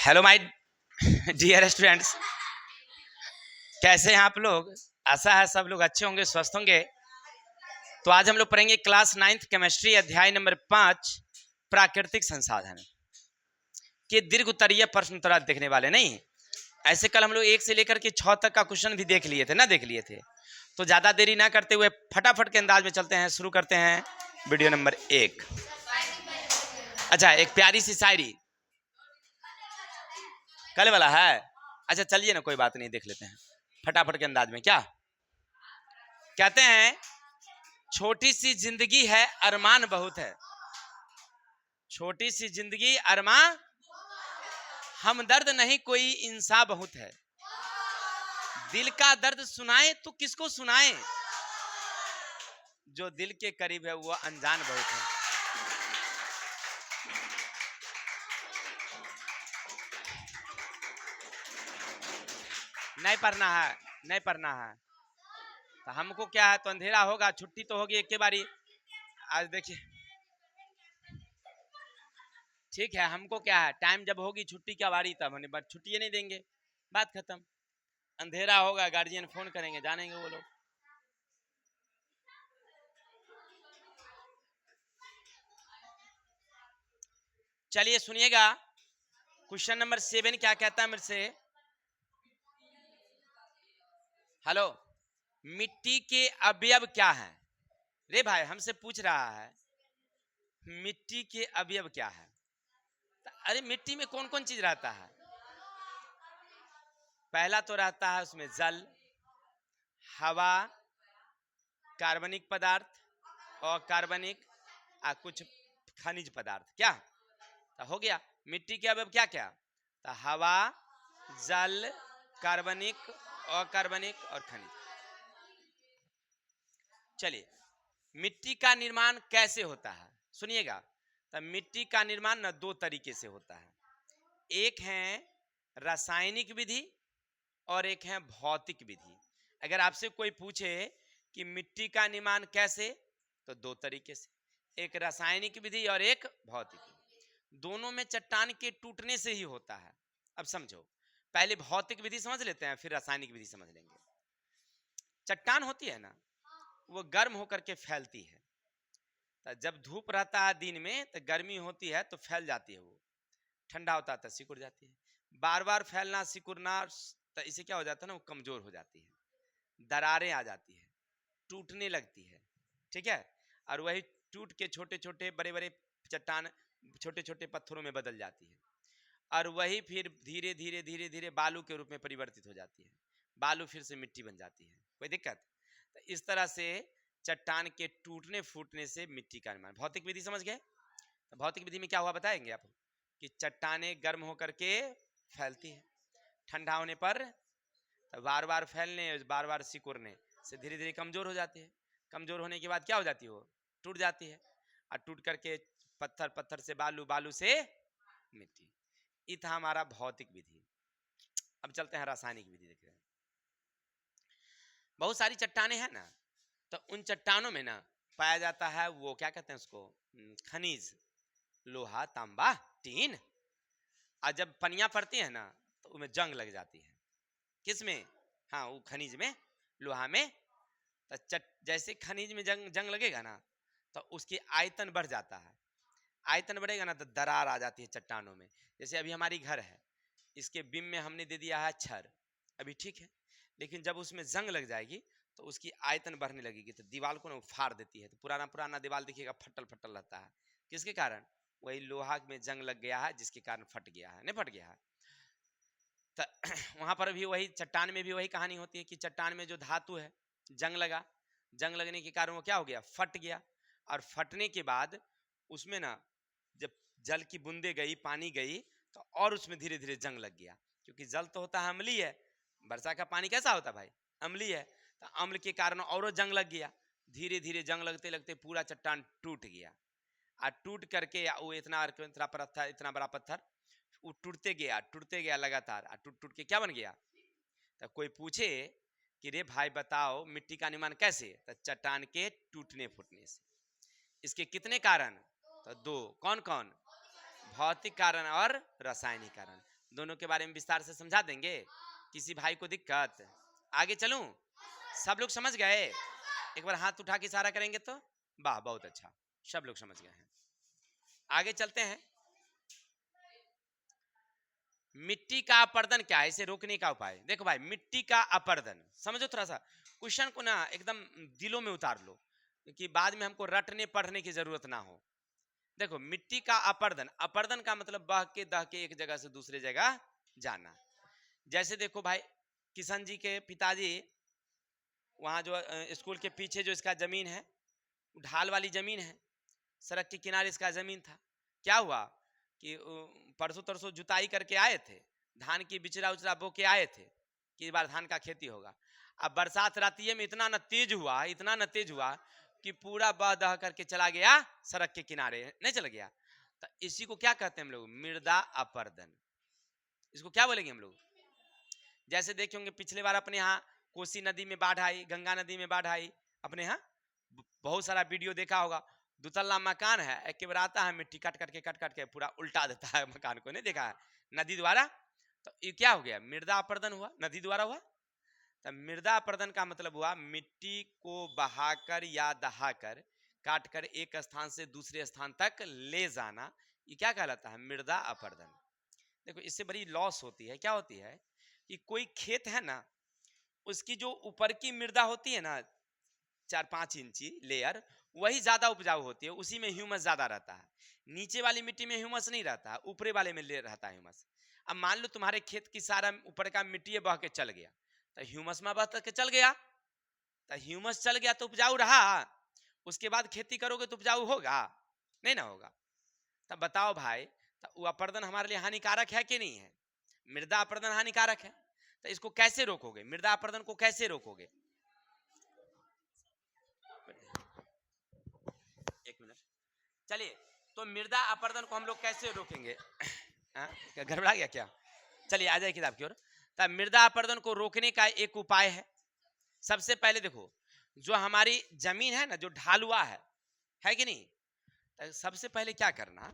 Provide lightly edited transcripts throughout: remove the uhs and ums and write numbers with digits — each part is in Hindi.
हेलो माय डियर स्टूडेंट्स, कैसे हैं आप लोग। आशा है सब लोग अच्छे होंगे, स्वस्थ होंगे। तो आज हम लोग पढ़ेंगे क्लास 9th केमिस्ट्री अध्याय नंबर 5 प्राकृतिक संसाधन के दीर्घ उत्तरीय प्रश्न उत्तर देखने वाले। नहीं, ऐसे कल हम लोग 1 से लेकर के 6 तक का क्वेश्चन भी देख लिए थे। तो ज्यादा देरी ना करते हुए फटाफट के अंदाज में चलते हैं, शुरू करते हैं वीडियो नंबर 1। अच्छा, एक प्यारी सी शायरी कल वाला है। अच्छा चलिए ना, कोई बात नहीं, देख लेते हैं फटाफट के अंदाज में। क्या कहते हैं? छोटी सी जिंदगी है, अरमान बहुत है। छोटी सी जिंदगी, अरमान, हमदर्द नहीं कोई, इंसान बहुत है। दिल का दर्द सुनाए तो किसको सुनाए, जो दिल के करीब है वो अनजान बहुत है। नहीं पढ़ना है, नहीं पढ़ना है। तो हमको क्या है, तो अंधेरा होगा, छुट्टी तो होगी एक के बारी। आज देखिए, ठीक है, हमको क्या है, टाइम जब होगी छुट्टी की बारी तब हमें बस छुट्टी नहीं देंगे, बात खत्म। अंधेरा होगा, गार्जियन फोन करेंगे, जानेंगे वो लोग। चलिए सुनिएगा, क्वेश्चन नंबर 7 क्या कहता है मेरे से। हेलो, मिट्टी के अवयव क्या है? रे भाई हमसे पूछ रहा है मिट्टी के अवयव क्या है। अरे मिट्टी में कौन कौन चीज रहता है? पहला तो रहता है उसमें जल, हवा, कार्बनिक पदार्थ और कार्बनिक कुछ खनिज पदार्थ। क्या तो हो गया मिट्टी के अवयव क्या क्या? तो हवा, जल, कार्बनिक, अकार्बनिक और खनिज। चलिए, मिट्टी का निर्माण कैसे होता है सुनिएगा। तो मिट्टी का निर्माण न 2 तरीके से होता है। एक है रासायनिक विधि और एक है भौतिक विधि। अगर आपसे कोई पूछे कि मिट्टी का निर्माण कैसे, तो 2 तरीके से, एक रासायनिक विधि और एक भौतिक विधि। दोनों में चट्टान के टूटने से ही होता है। अब समझो, पहले भौतिक विधि समझ लेते हैं, फिर रासायनिक विधि समझ लेंगे। चट्टान होती है ना, वो गर्म होकर के फैलती है। तो जब धूप रहता है दिन में तो गर्मी होती है तो फैल जाती है, वो ठंडा होता है तो सिकुड़ जाती है। बार बार फैलना सिकुड़ना, तो इसे क्या हो जाता है ना, वो कमजोर हो जाती है, दरारें आ जाती है, टूटने लगती है। ठीक है, और वही टूट के छोटे छोटे बड़े बड़े चट्टान, छोटे छोटे पत्थरों में बदल जाती है, और वही फिर धीरे धीरे धीरे धीरे बालू के रूप में परिवर्तित हो जाती है। बालू फिर से मिट्टी बन जाती है। कोई दिक्कत? तो इस तरह से चट्टान के टूटने फूटने से मिट्टी का निर्माण। भौतिक विधि समझ गए? तो भौतिक विधि में क्या हुआ बताएंगे आपको, कि चट्टाने गर्म होकर के फैलती है, ठंडा होने पर तो बार बार फैलने, बार बार सिकुड़ने से धीरे धीरे कमजोर हो जाती है। कमजोर होने के बाद क्या हो जाती है, वो टूट जाती है, और टूट करके पत्थर, पत्थर से बालू, बालू से मिट्टी। ये था हमारा भौतिक विधि। अब चलते हैं रासायनिक विधि। देख रहे हैं, बहुत सारी चट्टाने हैं ना, तो उन चट्टानों में ना पाया जाता है वो क्या कहते हैं उसको, खनिज, लोहा, तांबा, टीन। और जब पनिया पड़ती है ना तो उनमें जंग लग जाती है। किसमें? हाँ, वो खनिज में, लोहा में। तो जैसे खनिज में जंग लगेगा ना तो उसकी आयतन बढ़ जाता है। आयतन बढ़ेगा ना तो दरार आ जाती है चट्टानों में। जैसे अभी हमारी घर है, इसके बीम में हमने दे दिया है छड़, अभी ठीक है, लेकिन जब उसमें जंग लग जाएगी तो उसकी आयतन बढ़ने लगेगी, तो दीवार को ना फाड़ देती है। तो पुराना पुराना दीवार देखिएगा फटल फटल रहता है। किसके कारण? वही लोहा में जंग लग गया है, जिसके कारण फट गया है, नहीं फट गया है। तो वहां पर भी वही, चट्टान में भी वही कहानी होती है कि चट्टान में जो धातु है, जंग लगा, जंग लगने के कारण वो क्या हो गया, फट गया। और फटने के बाद उसमें ना जब जल की बूंदे गई, पानी गई, तो और उसमें धीरे धीरे जंग लग गया। क्योंकि जल तो होता है अम्लीय है, वर्षा का पानी कैसा होता है भाई, अम्लीय है। तो अम्ल के कारण और जंग लग गया। धीरे धीरे जंग लगते लगते पूरा चट्टान टूट गया। और टूट करके वो इतना पत्थर, इतना बड़ा पत्थर, वो टूटते गया लगातार, टूट टूट के क्या बन गया। तो कोई पूछे कि रे भाई बताओ मिट्टी का निर्माण कैसे, तो चट्टान के टूटने फूटने से। इसके कितने कारण? तो 2। कौन कौन? भौतिक कारण और रासायनिक कारण। दोनों के बारे में विस्तार से समझा देंगे? किसी भाई को दिक्कत? आगे चलूं? सब लोग समझ गए? एक बार हाथ उठा के इशारा करेंगे तो वाह, बहुत अच्छा, सब लोग समझ गए हैं। आगे चलते हैं। मिट्टी का अपर्दन क्या है, इसे रोकने का उपाय। देखो भाई, मिट्टी का अपर्दन समझो, थोड़ा सा क्वेश्चन को ना एकदम दिलों में उतार लो कि बाद में हमको रटने पढ़ने की जरूरत ना हो। देखो, मिट्टी का अपर्दन, अपर्दन का मतलब बह के दह के एक जगह से दूसरे जगह जाना। जैसे देखो भाई, किशन जी के पिताजी, वहाँ जो स्कूल के पीछे जो इसका जमीन है, ढाल वाली जमीन है, सड़क के किनारे इसका जमीन था। क्या हुआ कि परसों तरसों जुताई करके आए थे, धान की बिचरा उचरा बो के आए थे कि इस बार धान का खेती होगा। अब बरसात रातिये में इतना न तेज हुआ, इतना न तेज हुआ कि पूरा बह दह करके चला गया सड़क के किनारे, नहीं चला गया। तो इसी को क्या कहते हैं हम लोग? मृदा अपर्दन। इसको क्या बोलेंगे हम लोग? जैसे देखे होंगे पिछले बार अपने यहाँ कोसी नदी में बाढ़ आई, गंगा नदी में बाढ़ आई, अपने यहाँ बहुत सारा वीडियो देखा होगा। दुतल्ला मकान है, एक बार आता है मिट्टी काट काट के पूरा उल्टा देता है मकान को, नहीं देखा है? नदी द्वारा। तो ये क्या हो गया? मृदा अपर्दन हुआ, नदी द्वारा हुआ। तो मृदा अपर्दन का मतलब हुआ मिट्टी को बहाकर या दहाकर काट कर एक स्थान से दूसरे स्थान तक ले जाना, ये क्या कहलाता है? मृदा अपर्दन। देखो, इससे बड़ी लॉस होती है। क्या होती है कि कोई खेत है ना, उसकी जो ऊपर की मृदा होती है ना, 4-5 इंची लेयर, वही ज्यादा उपजाऊ होती है, उसी में ह्यूमस ज्यादा रहता है। नीचे वाली मिट्टी में ह्यूमस नहीं रहता, ऊपरे वाले में ले रहता है ह्यूमस। अब मान लो तुम्हारे खेत की सारा ऊपर का मिट्टी बह के चल गया, तो ह्यूमस में बह के चल गया, तो ह्यूमस चल गया तो उपजाऊ रहा। उसके बाद खेती करोगे तो उपजाऊ होगा? नहीं ना होगा। तब बताओ भाई, तो वो अपर्दन हमारे लिए हानिकारक है कि नहीं है? मृदा अपर्दन हानिकारक है। तो इसको कैसे रोकोगे? मृदा अपर्दन को कैसे रोकोगे? एक मिनट, चलिए। तो मृदा अपर्दन को हम लोग कैसे रोकेंगे? क्या गड़बड़ा गया क्या? चलिए आ जाए किताब की ओर। तब मृदा अपर्दन को रोकने का एक उपाय है। सबसे पहले देखो, जो हमारी जमीन है ना, जो ढालुआ है कि नहीं? तो सबसे पहले क्या करना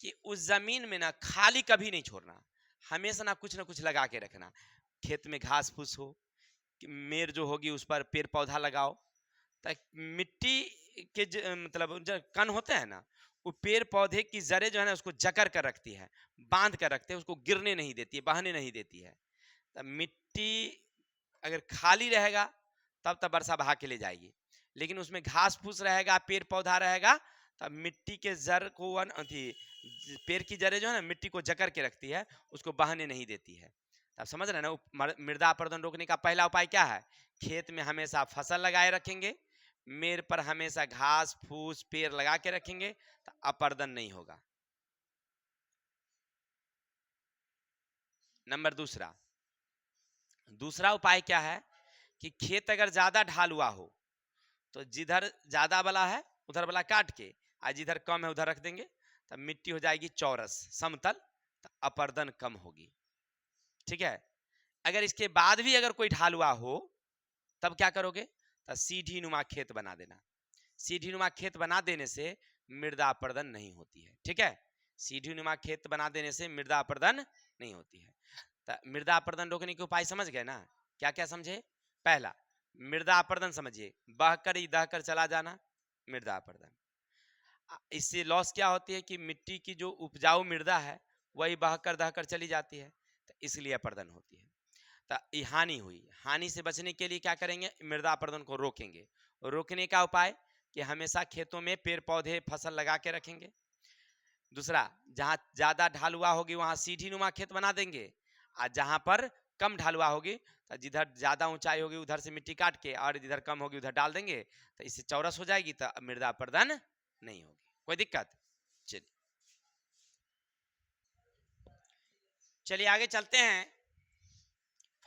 कि उस जमीन में ना खाली कभी नहीं छोड़ना, हमेशा ना कुछ लगा के रखना। खेत में घास फूस हो, मेर जो होगी उस पर पेड़ पौधा लगाओ। मिट्टी के मतलब जो कण होते हैं ना, वो पेड़ पौधे की जड़ें जो है ना, उसको जकड़ कर रखती है, बांध कर रखते हैं, उसको गिरने नहीं देती है, बहने नहीं देती है। तब मिट्टी अगर खाली रहेगा तब वर्षा बहा के ले जाएगी, लेकिन उसमें घास फूस रहेगा, पेड़ पौधा रहेगा, तब मिट्टी के जड़ को पेड़ की जड़ें जो है ना, मिट्टी को जकड़ के रखती है, उसको बहने नहीं देती है। तब समझ रहे हैं ना? मृदा अपर्दन रोकने का पहला उपाय क्या है? खेत में हमेशा फसल लगाए रखेंगे, मेड़ पर हमेशा घास फूस पेड़ लगा के रखेंगे, तो अपर्दन नहीं होगा। नंबर दूसरा उपाय क्या है कि खेत अगर ज्यादा ढालुआ हो तो जिधर ज्यादा वाला है उधर वाला काट के, आज जिधर कम है उधर रख देंगे, तब मिट्टी हो जाएगी चौरस समतल, तो अपर्दन कम होगी। ठीक है? अगर इसके बाद भी अगर कोई ढालुआ हो तब क्या करोगे? तो सीढ़ी नुमा खेत बना देना। सीढ़ी नुमा खेत बना देने से मृदा अपर्दन नहीं होती है। ठीक है? सीढ़ी नुमा खेत बना देने से मृदा अपर्दन नहीं होती है। तो मृदा अपर्दन रोकने के उपाय समझ गए ना? क्या क्या समझे? पहला, मृदा अपर्दन समझिए, बहकर ही दहकर चला जाना, मृदा अपर्दन। इससे लॉस क्या होती है कि मिट्टी की जो उपजाऊ मृदा है वही बहकर दहकर चली जाती है, तो इसलिए अपर्दन होती है। तो ये हानि हुई। हानि से बचने के लिए क्या करेंगे? मृदा अपर्दन को रोकेंगे। रोकने का उपाय कि हमेशा खेतों में पेड़ पौधे फसल लगा के रखेंगे। दूसरा, जहां ज्यादा ढालुआ होगी वहां सीढ़ी नुमा खेत बना देंगे, और जहां पर कम ढालुआ होगी तो जिधर ज्यादा ऊंचाई होगी उधर से मिट्टी काट के, और जिधर कम होगी उधर डाल देंगे, तो इससे चौरस हो जाएगी, तो मृदा अपर्दन नहीं होगी। कोई दिक्कत? चलिए चलिए आगे चलते हैं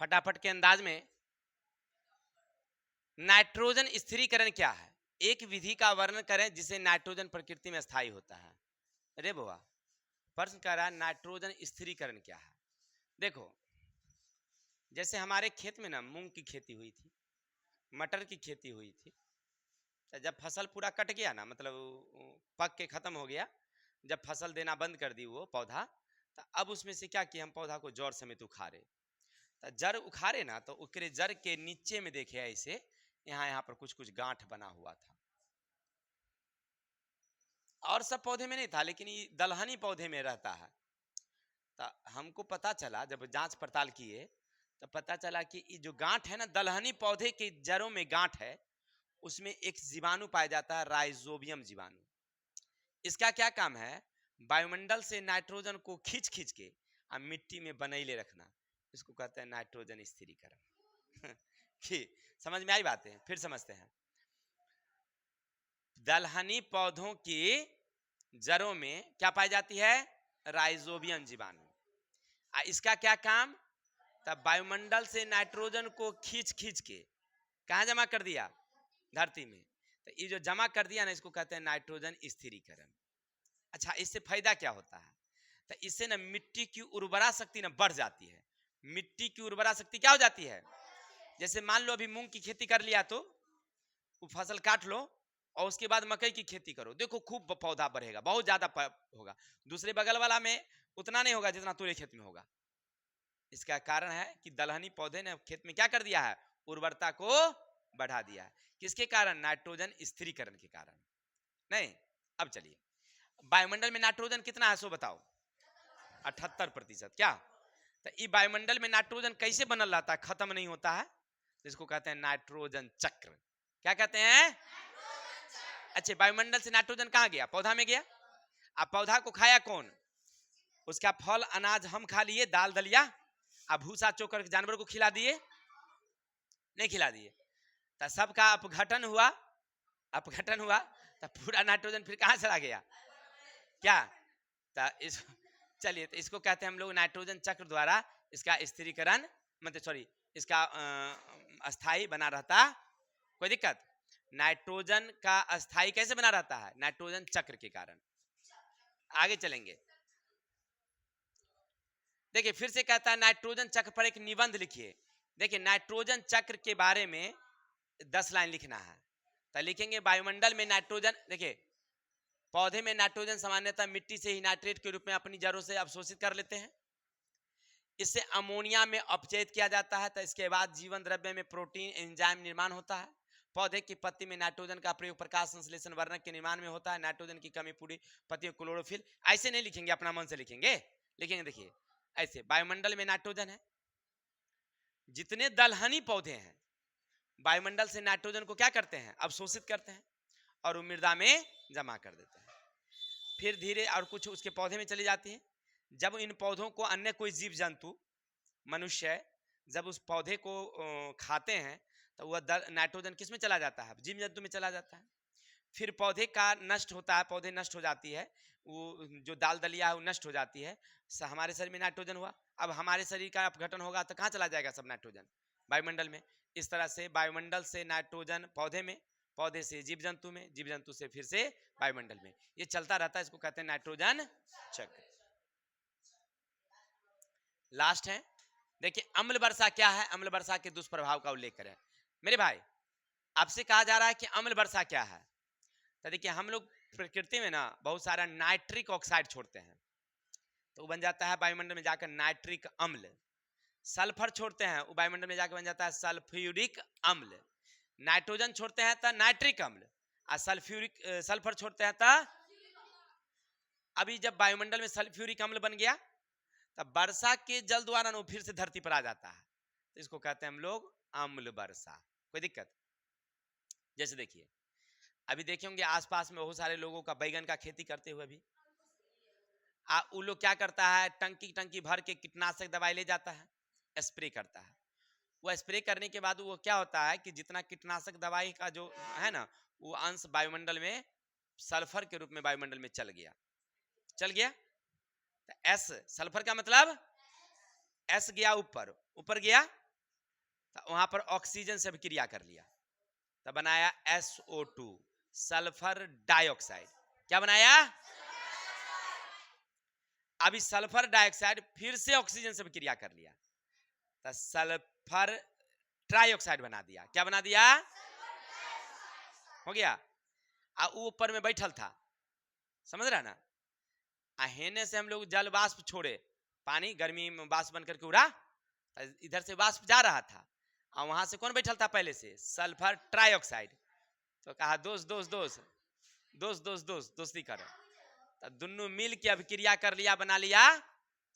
फटाफट के अंदाज में। नाइट्रोजन स्थिरीकरण क्या है? एक विधि का वर्णन करें जिसे नाइट्रोजन प्रकृति में स्थायी होता है। अरे बाबा, प्रश्न कर रहा है नाइट्रोजन स्थिरीकरण क्या है। देखो, जैसे हमारे खेत में ना मूंग की खेती हुई थी, मटर की खेती हुई थी, तो जब फसल पूरा कट गया ना, मतलब पक के खत्म हो गया, जब फसल देना बंद कर दी वो पौधा, तो अब उसमें से क्या किया, हम पौधा को जड़ समेत उखाड़े। तो जड़ उखाड़े ना, तो उसके जड़ के नीचे में देखे ऐसे यहाँ पर कुछ कुछ गांठ बना हुआ था। और सब पौधे में नहीं था, लेकिन ये दलहनी पौधे में रहता है। तो हमको पता चला, जब जांच पड़ताल किए तो पता चला कि ये जो गांठ है ना, दलहनी पौधे के जड़ों में गांठ है, उसमें एक जीवाणु पाया जाता है, राइजोबियम जीवाणु। इसका क्या काम है, वायुमंडल से नाइट्रोजन को खींच खींच के मिट्टी में बनैले रखना। इसको कहते हैं नाइट्रोजन स्थिरीकरण। कि समझ में आई बातें? फिर समझते हैं। दलहनी पौधों की जड़ों में क्या पाई जाती है, राइजोबियम जीवाणु। इसका क्या काम, तब वायुमंडल से नाइट्रोजन को खींच खींच के कहां जमा कर दिया, धरती में। तो ये जो जमा कर दिया ना, इसको कहते हैं नाइट्रोजन स्थिरीकरण। अच्छा, इससे फायदा क्या होता है, तो इससे ना मिट्टी की उर्वरा शक्ति ना बढ़ जाती है। मिट्टी की उर्वरा शक्ति क्या हो जाती है, जैसे मान लो अभी मूंग की खेती कर लिया, तो वो फसल काट लो और उसके बाद मकई की खेती करो, देखो खूब पौधा बढ़ेगा, बहुत ज्यादा होगा। दूसरे बगल वाला में उतना नहीं होगा जितना तुम्हारे खेत में होगा। इसका कारण है कि दलहनी पौधे ने खेत में क्या कर दिया है, उर्वरता को बढ़ा दिया है। किसके कारण, नाइट्रोजन स्थिरीकरण के कारण। नहीं, अब चलिए, वायुमंडल में नाइट्रोजन कितना है सो बताओ, 78%। क्या, तो ये वायुमंडल में नाइट्रोजन कैसे बनल रहता है, खत्म नहीं होता है, तो इसको कहते हैं नाइट्रोजन चक्र। क्या कहते हैं? अच्छा, वायुमंडल से नाइट्रोजन कहां गया, पौधा में गया। अब पौधा को खाया कौन, उसका फल अनाज हम खा लिए, दाल दलिया, अब भूसा चोकर जानवर को खिला दिए, नहीं खिला दिए, तो सबका अपघटन हुआ। अपघटन हुआ तो पूरा नाइट्रोजन फिर कहां चला गया, क्या, तो इस चलिए, तो इसको कहते हैं हम लोग नाइट्रोजन चक्र द्वारा इसका स्थिरीकरण, मतलब सॉरी, इसका अस्थाई बना रहता। कोई दिक्कत, नाइट्रोजन का अस्थाई कैसे बना रहता है, नाइट्रोजन चक्र के कारण। आगे चलेंगे, देखिए फिर से कहता है नाइट्रोजन चक्र पर एक निबंध लिखिए। देखिए नाइट्रोजन चक्र के बारे में 10 लाइन लिखना है, तो लिखेंगे वायुमंडल में नाइट्रोजन। देखिए पौधे में नाइट्रोजन सामान्यतः मिट्टी से ही नाइट्रेट के रूप में अपनी जड़ों से अवशोषित कर लेते हैं, इससे अमोनिया में अपचयित किया जाता है, तो इसके बाद जीवन द्रव्य में प्रोटीन एंजाइम निर्माण होता है। पौधे की पत्ती में नाइट्रोजन का प्रयोग प्रकाश संश्लेषण वर्णक के निर्माण में होता है। नाइट्रोजन की कमी पूरी पत्ती क्लोरोफिल। ऐसे नहीं लिखेंगे, अपना मन से लिखेंगे, लिखेंगे देखिए ऐसे, वायुमंडल में नाइट्रोजन है, जितने दलहनी पौधे हैं वायुमंडल से नाइट्रोजन को क्या करते हैं, अवशोषित करते हैं और वो मृदा में जमा कर देते हैं। फिर धीरे और कुछ उसके पौधे में चली जाती है। जब इन पौधों को अन्य कोई जीव जंतु, मनुष्य जब उस पौधे को खाते हैं, तो वह नाइट्रोजन किस में चला जाता है, जीव जंतु में चला जाता है। फिर पौधे का नष्ट होता है, पौधे नष्ट हो जाती है, वो जो दाल दलिया है वो नष्ट हो जाती है, हमारे शरीर में नाइट्रोजन हुआ। अब हमारे शरीर का अपघटन होगा तो कहाँ चला जाएगा सब नाइट्रोजन, वायुमंडल में। इस तरह से वायुमंडल से नाइट्रोजन पौधे में, पौधे से जीव जंतु में, जीव जंतु से फिर से वायुमंडल में, ये चलता रहता है। इसको कहते हैं नाइट्रोजन चक्र। लास्ट है, देखिए अम्ल वर्षा क्या है, अम्ल वर्षा के दुष्प्रभाव का उल्लेख करें। मेरे भाई आपसे कहा जा रहा है कि अम्ल वर्षा क्या है, तो देखिए हम लोग प्रकृति में ना बहुत सारा नाइट्रिक ऑक्साइड छोड़ते हैं, तो वो बन जाता है वायुमंडल में जाकर नाइट्रिक अम्ल। सल्फर छोड़ते हैं, वो वायुमंडल में जाकर बन जाता है सल्फ्यूरिक अम्ल। नाइट्रोजन छोड़ते हैं तो नाइट्रिक अम्ल, और सल्फर छोड़ते हैं तो, अभी जब वायुमंडल में सल्फ्यूरिक अम्ल बन गया तब वर्षा के जल द्वारा वो फिर से धरती पर आ जाता है, तो इसको कहते हैं हम लोग अम्ल वर्षा। कोई दिक्कत, जैसे देखिए अभी देखे होंगे आसपास में बहुत सारे लोगों का बैगन का खेती करते हुए भी, वो लोग क्या करता है, टंकी टंकी भर के कीटनाशक दवाई ले जाता है, स्प्रे करता है। वो स्प्रे करने के बाद वो क्या होता है कि जितना कीटनाशक दवाई का जो है ना, वो अंश वायुमंडल में सल्फर के रूप में वायुमंडल में चल गया, चल गया। तो एस सल्फर का मतलब एस गया ऊपर, ऊपर गया तो वहां पर ऑक्सीजन से क्रिया कर लिया, तो बनाया SO2 सल्फर डाइऑक्साइड। क्या बनाया, अभी सल्फर डाइऑक्साइड फिर से ऑक्सीजन से क्रिया कर लिया, तो सल्फर ट्राइऑक्साइड बना दिया। क्या बना दिया, हो गया। ऊपर में बैठल था, समझ रहा ना, हेने से हम लोग जल वाष्प छोड़े, पानी गर्मी में वाष्प बन करके उड़ा, इधर से वाष्प जा रहा था और वहां से कौन बैठल था पहले से, सल्फर ट्राइऑक्साइड। तो कहा दोस्त दोस्त दोस्त दोस्त दोस्त दोस्त दोस्ती करो, तो दोनों मिल के अभिक्रिया कर लिया, बना लिया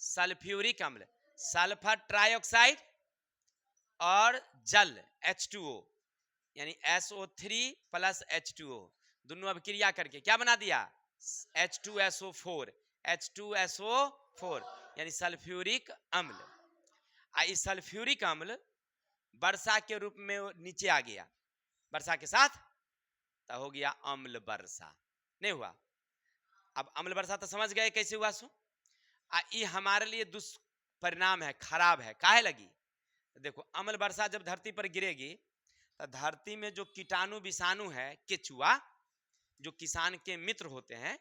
सल्फ्यूरिक अम्ल। सल्फर ट्राइऑक्साइड और जल H2O यानी SO3 प्लस H2O, दोनों अभिक्रिया करके क्या बना दिया, H2SO4, H2SO4 यानी सल्फ्यूरिक अम्ल। इस सल्फ्यूरिक अम्ल वर्षा के रूप में नीचे आ गया, वर्षा के साथ तो हो गया अम्ल वर्षा। नहीं हुआ? अब अम्ल वर्षा तो समझ गए कैसे हुआ सो। ये हमारे लिए दुष्परिणाम है, खराब है। काहे लगी? देखो, अम्ल वर्षा जब धरती पर गिरेगी तो धरती में जो कीटाणु विषाणु है, केचुआ, जो किसान के मित्र होते हैं,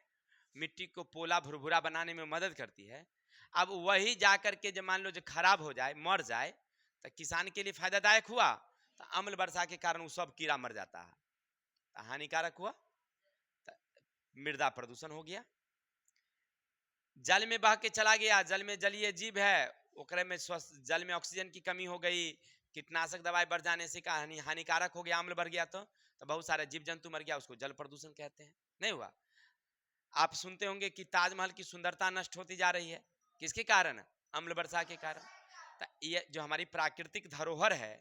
मिट्टी को पोला भुरभुरा बनाने में मदद करती है। अब वही जाकर के जब मान लो जो खराब हो जाए, मर जाए, तो किसान के लिए फायदादायक हुआ, तो अम्ल वर्षा के कारण वो सब कीड़ा मर जाता है, तो हानिकारक हुआ, तो मृदा प्रदूषण हो गया। जल में बह के चला गया, जल में जलीय जीव है, ओकरे में जल में ऑक्सीजन की कमी हो गई, कीटनाशक दवाई बढ़ जाने से का हानिकारक हो गया, अम्ल बढ़ गया, तो बहुत सारे जीव जंतु मर गया, उसको जल प्रदूषण कहते हैं। नहीं हुआ? आप सुनते होंगे कि ताजमहल की सुंदरता नष्ट होती जा रही है, किसके कारण? अम्ल वर्षा के कारण। तो ये जो हमारी प्राकृतिक धरोहर है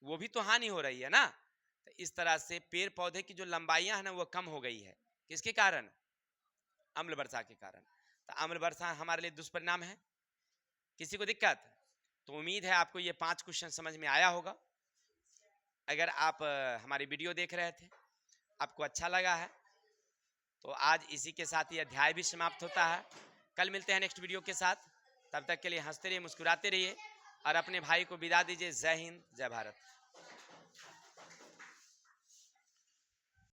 वो भी तो हानि हो रही है ना। तो इस तरह से पेड़ पौधे की जो लंबाइयां है ना वो कम हो गई है, किसके कारण? अम्ल वर्षा के कारण। तो अम्ल वर्षा हमारे लिए दुष्परिणाम है। किसी को दिक्कत? तो उम्मीद है आपको ये 5 क्वेश्चन समझ में आया होगा। अगर आप हमारी वीडियो देख रहे थे, आपको अच्छा लगा है, तो आज इसी के साथ ये अध्याय भी समाप्त होता है। कल मिलते हैं नेक्स्ट वीडियो के साथ। तब तक के लिए हंसते रहिए, मुस्कुराते रहिए और अपने भाई को विदा दीजिए। जय हिंद, जय भारत।